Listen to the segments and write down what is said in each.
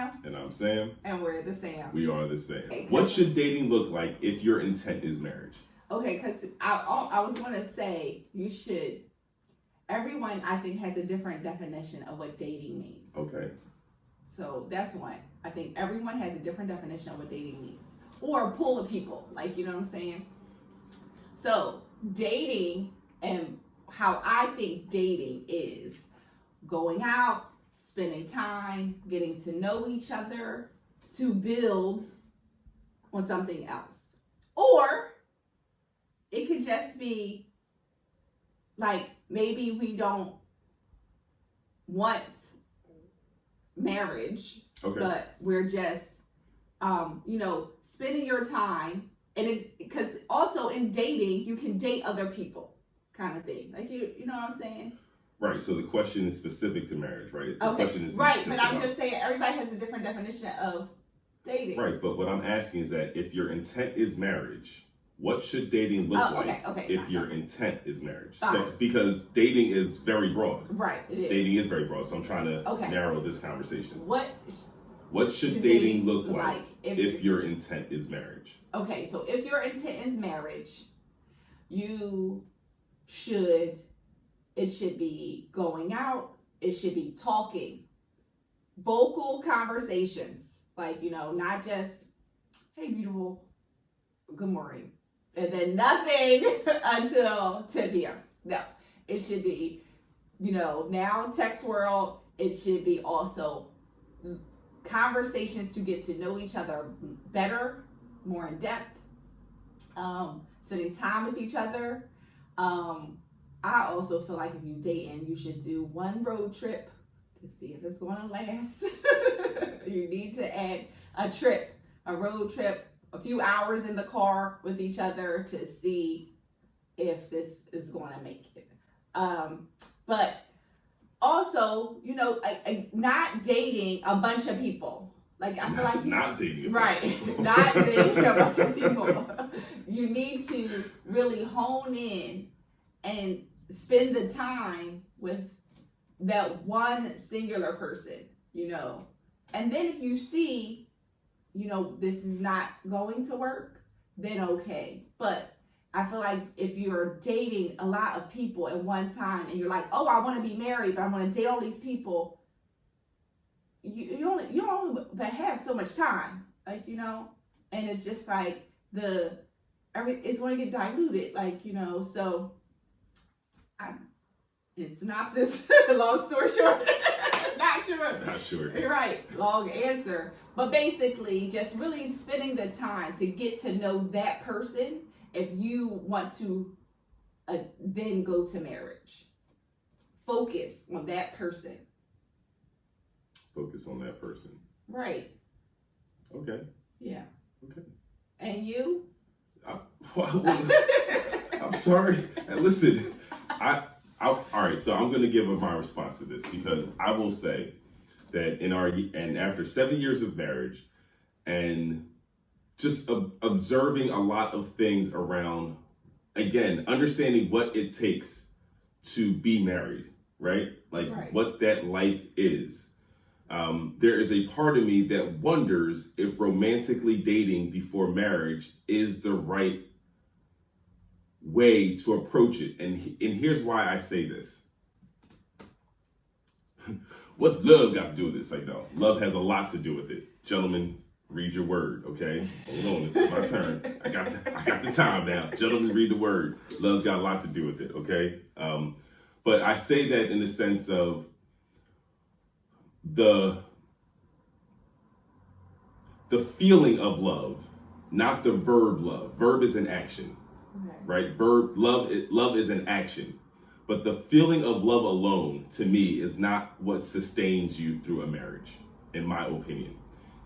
Sam. And I'm Sam. And we're the Sams. We are the same. Okay, what should dating look like if your intent is marriage? Okay, because I was going to say everyone I think has a different definition of what dating means. Okay. So that's one. I think everyone has a different definition of what dating means. Or a pool of people, like, you know what I'm saying? So dating, and how I think dating is going out, spending time, getting to know each other to build on something else. Or it could just be like, maybe we don't want marriage, but we're just, spending your time. And because also in dating, you can date other people, kind of thing. Like, you know what I'm saying? Right. So the question is specific to marriage, right? The Okay. question is right. But I'm just saying everybody has a different definition of dating. Right. But what I'm asking is that if your intent is marriage, what should dating look like if your intent is marriage? So, because dating is very broad. Right. It is. Dating is very broad. So I'm trying to narrow this conversation. What should dating look like if your intent is marriage? Okay, so if your intent is marriage, it should be going out, it should be talking, vocal conversations, like, not just, hey, beautiful, good morning, and then nothing until 10 p.m. No, it should be, now text world, it should be also conversations to get to know each other better, more in depth, spending time with each other. I also feel like if you dating, you should do one road trip to see if it's going to last. You need to add a road trip, a few hours in the car with each other to see if this is going to make it. But also, not dating a bunch of people. Like, I feel like not dating. Right. Not dating a bunch of people. You need to really hone in and spend the time with that one singular person, And then if you see, this is not going to work, then okay. But I feel like if you're dating a lot of people at one time and you're like, oh, I want to be married, but I want to date all these people, you only have so much time, like, and it's just like it's going to get diluted, like, so in synopsis, long story short, not sure. You're right, long answer. But basically, just really spending the time to get to know that person if you want to then go to marriage. Focus on that person. Focus on that person. Right. Okay. Yeah. Okay. And you? I'm sorry. Listen, all right. So I'm going to give my response to this, because I will say that after 7 years of marriage and just observing a lot of things around, again, understanding what it takes to be married, right? Like what that life is. There is a part of me that wonders if romantically dating before marriage is the right way to approach it. And here's why I say this. What's love got to do with this? Like, no, love has a lot to do with it. Gentlemen, read your word, okay? Hold on, this is my turn. I got the time now. Gentlemen, read the word. Love's got a lot to do with it, okay? But I say that in the sense of the feeling of love, not the verb love. Verb is an action, right? Love is an action. But the feeling of love alone, to me, is not what sustains you through a marriage, in my opinion.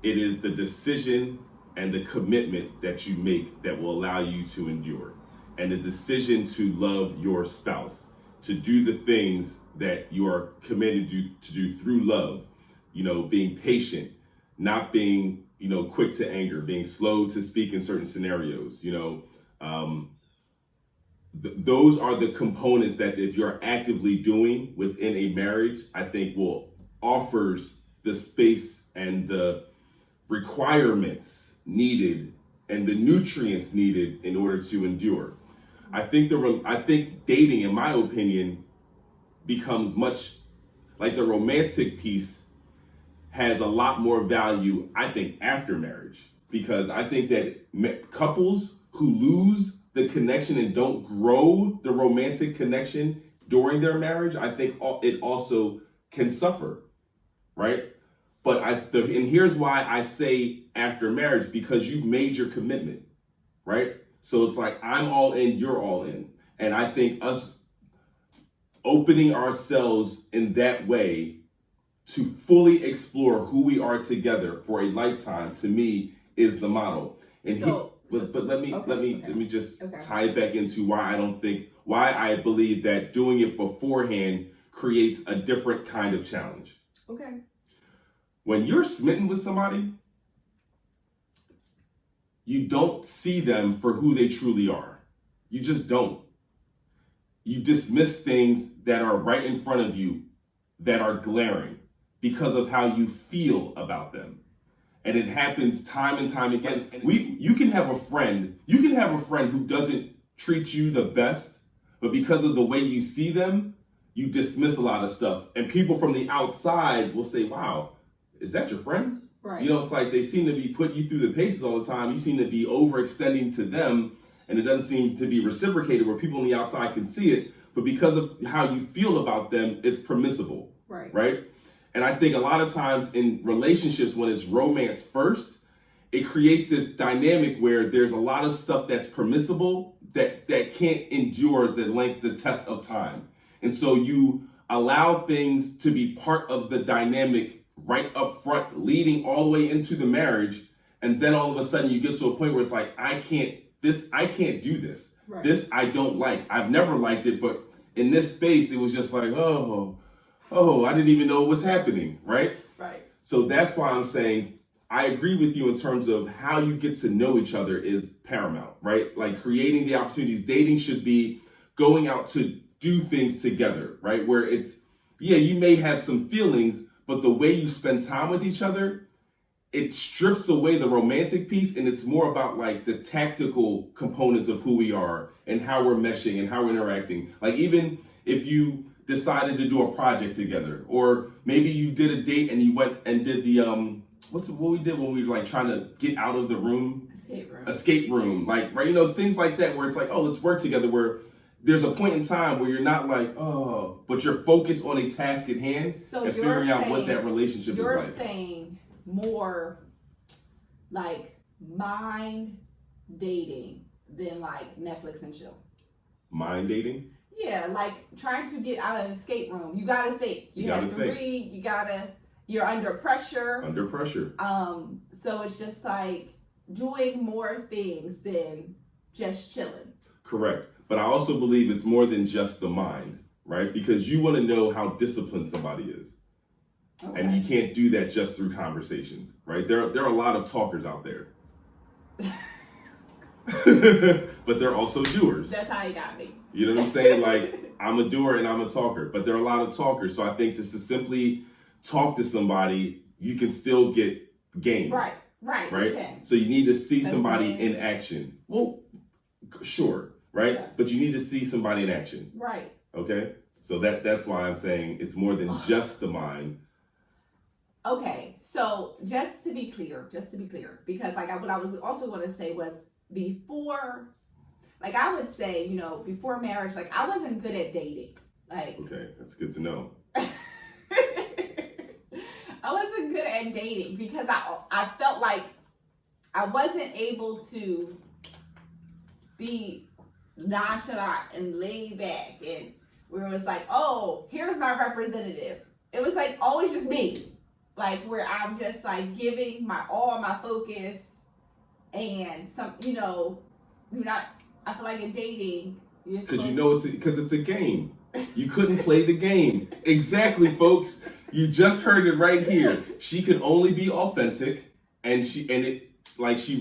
It is the decision and the commitment that you make that will allow you to endure. And the decision to love your spouse, to do the things that you are committed to do through love, being patient, not being, quick to anger, being slow to speak in certain scenarios, those are the components that if you're actively doing within a marriage, I think offers the space and the requirements needed and the nutrients needed in order to endure. I think dating, in my opinion, becomes much like the romantic piece has a lot more value, I think, after marriage, because I think that couples who lose the connection and don't grow the romantic connection during their marriage, I think it also can suffer, right? But and here's why I say after marriage, because you've made your commitment, right? So it's like, I'm all in, you're all in. And I think us opening ourselves in that way to fully explore who we are together for a lifetime, to me, is the model. And but let me just tie it back into why I believe that doing it beforehand creates a different kind of challenge. Okay. When you're smitten with somebody, you don't see them for who they truly are. You just don't. You dismiss things that are right in front of you that are glaring because of how you feel about them. And it happens time and time again. You can have a friend who doesn't treat you the best, but because of the way you see them, you dismiss a lot of stuff. And people from the outside will say, wow, is that your friend? Right. You know, it's like they seem to be putting you through the paces all the time. You seem to be overextending to them, and it doesn't seem to be reciprocated where people on the outside can see it. But because of how you feel about them, it's permissible. Right? And I think a lot of times in relationships, when it's romance first, it creates this dynamic where there's a lot of stuff that's permissible that can't endure the test of time. And so you allow things to be part of the dynamic right up front, leading all the way into the marriage. And then all of a sudden you get to a point where it's like, I can't do this. Right. This I don't like. I've never liked it, but in this space, it was just like, oh, I didn't even know what was happening, right? Right. So that's why I'm saying I agree with you in terms of how you get to know each other is paramount, right? Like creating the opportunities. Dating should be going out to do things together, right? Where it's, you may have some feelings, but the way you spend time with each other, it strips away the romantic piece, and it's more about like the tactical components of who we are and how we're meshing and how we're interacting. Like even if you decided to do a project together, or maybe you did a date and you went and did the what we did when we were like trying to get out of the room, escape room, like, right, things like that, where it's like, oh, let's work together, where there's a point in time where you're not like, oh, but you're focused on a task at hand and figuring out what that relationship is like. You're saying more like mind dating than like Netflix and chill. Mind dating? Yeah, like trying to get out of an escape room. You gotta think. You have to read. You're under pressure. Under pressure. So it's just like doing more things than just chilling. Correct. But I also believe it's more than just the mind, right? Because you want to know how disciplined somebody is. Okay. And you can't do that just through conversations, right? There are a lot of talkers out there. But they're also doers. That's how you got me. You know what I'm saying? Like, I'm a doer and I'm a talker, but there are a lot of talkers. So I think just to simply talk to somebody, you can still get game. Right. Okay. So you need to see somebody in action. Well, sure, right? Yeah. But you need to see somebody in action. Right. Okay? So that's why I'm saying it's more than just the mind. Okay, so just to be clear, because like what I was also going to say was before, like I would say, before marriage, like I wasn't good at dating. Like, okay, that's good to know. I wasn't good at dating because I felt like I wasn't able to be nonchalant and laid back, and where it was like, oh, here's my representative. It was like always just me. Like where I'm just like giving my focus, and some, I feel like in dating, because it's a game. You couldn't play the game. Exactly, folks. You just heard it right here. She could only be authentic, and she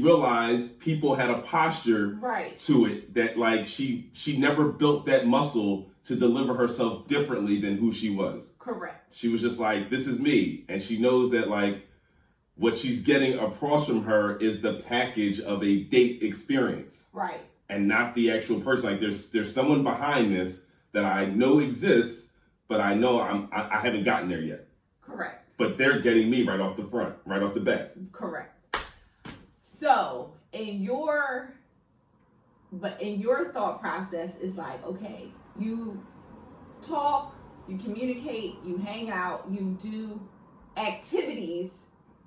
realized people had a posture to it that like she never built that muscle to deliver herself differently than who she was. Correct. She was just like, this is me. And she knows that like What she's getting across from her is the package of a date experience. Right. And not the actual person. Like there's someone behind this that I know exists, but I know I haven't gotten there yet. Correct. But they're getting me right off the front, right off the bat. Correct. So in your thought process is like, okay, you talk, you communicate, you hang out, you do activities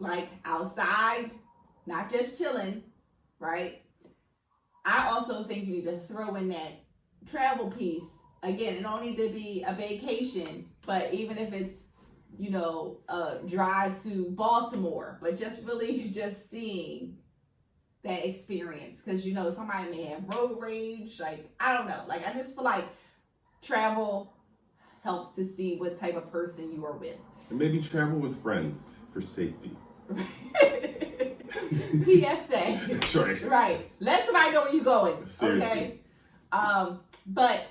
like outside, not just chilling, right? I also think you need to throw in that travel piece. Again, it don't need to be a vacation, but even if it's, you know, a drive to Baltimore, but just really just seeing that experience. Because, you know, somebody may have road rage. Like, I don't know. Like, I just feel like travel helps to see what type of person you are with. And maybe travel with friends for safety. PSA. Right. Right. Let somebody know where you're going. Seriously. Okay.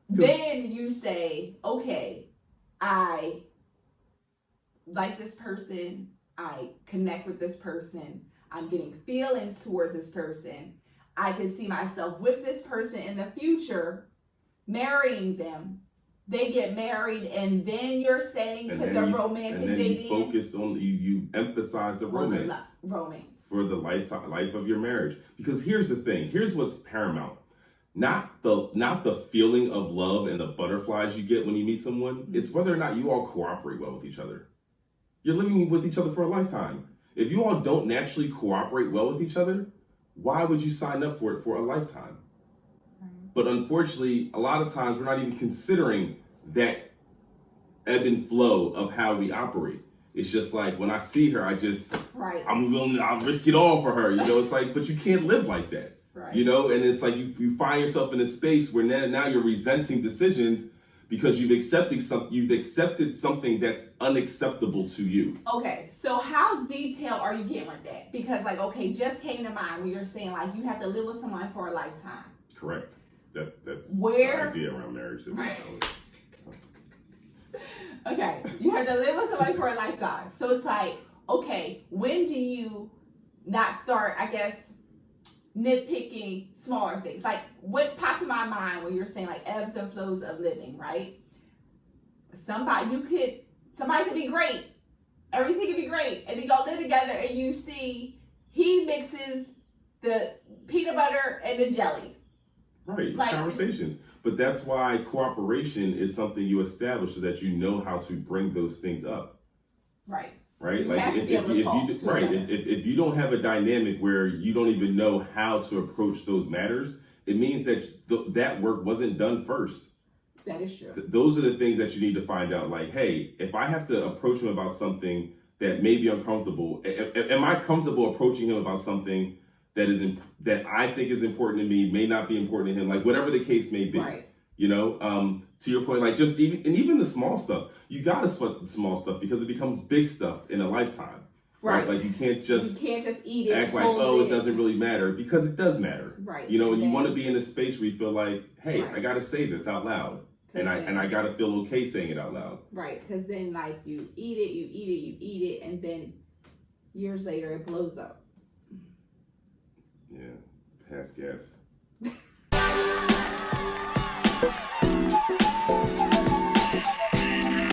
Then you say, okay, I like this person. I connect with this person. I'm getting feelings towards this person. I can see myself with this person in the future, marrying them. They get married, and then you're saying put the romantic date in. You focus on you emphasize the romance. Romance for the life of your marriage. Because here's the thing. Here's what's paramount. Not the feeling of love and the butterflies you get when you meet someone. Mm-hmm. It's whether or not you all cooperate well with each other. You're living with each other for a lifetime. If you all don't naturally cooperate well with each other, why would you sign up for it for a lifetime? But unfortunately, a lot of times we're not even considering that ebb and flow of how we operate. It's just like when I see her, I'll risk it all for her. You know, it's like, but you can't live like that. Right. You know, and it's like you find yourself in a space where now you're resenting decisions because you've accepted something that's unacceptable to you. Okay, so how detailed are you getting with that? Because like, okay, just came to mind when you're saying like you have to live with someone for a lifetime. Correct. That's where the idea around marriage. Okay, you have to live with somebody for a lifetime. So it's like, okay, when do you not start, I guess, nitpicking smaller things? Like, what popped in my mind when you're saying like ebbs and flows of living, right? Somebody could be great. Everything could be great. And they go live together and you see he mixes the peanut butter and the jelly. Right, it's conversations. But that's why cooperation is something you establish so that you know how to bring those things up. Right. Right? You have to be able to talk to each other. If you don't have a dynamic where you don't even know how to approach those matters, it means that that work wasn't done first. That is true. Those are the things that you need to find out. Like, hey, if I have to approach him about something that may be uncomfortable, am I comfortable approaching him about something that I think is important to me, may not be important to him, like whatever the case may be. Right. You know, to your point, like just even the small stuff, you gotta sweat the small stuff because it becomes big stuff in a lifetime. Right. Like you can't just eat it. Act like, it doesn't really matter, because it does matter. Right. You know, and you want to be in a space where you feel like, hey, I gotta say this out loud. And I gotta feel okay saying it out loud. Right, because then like you eat it, and then years later it blows up. Yeah, pass gas.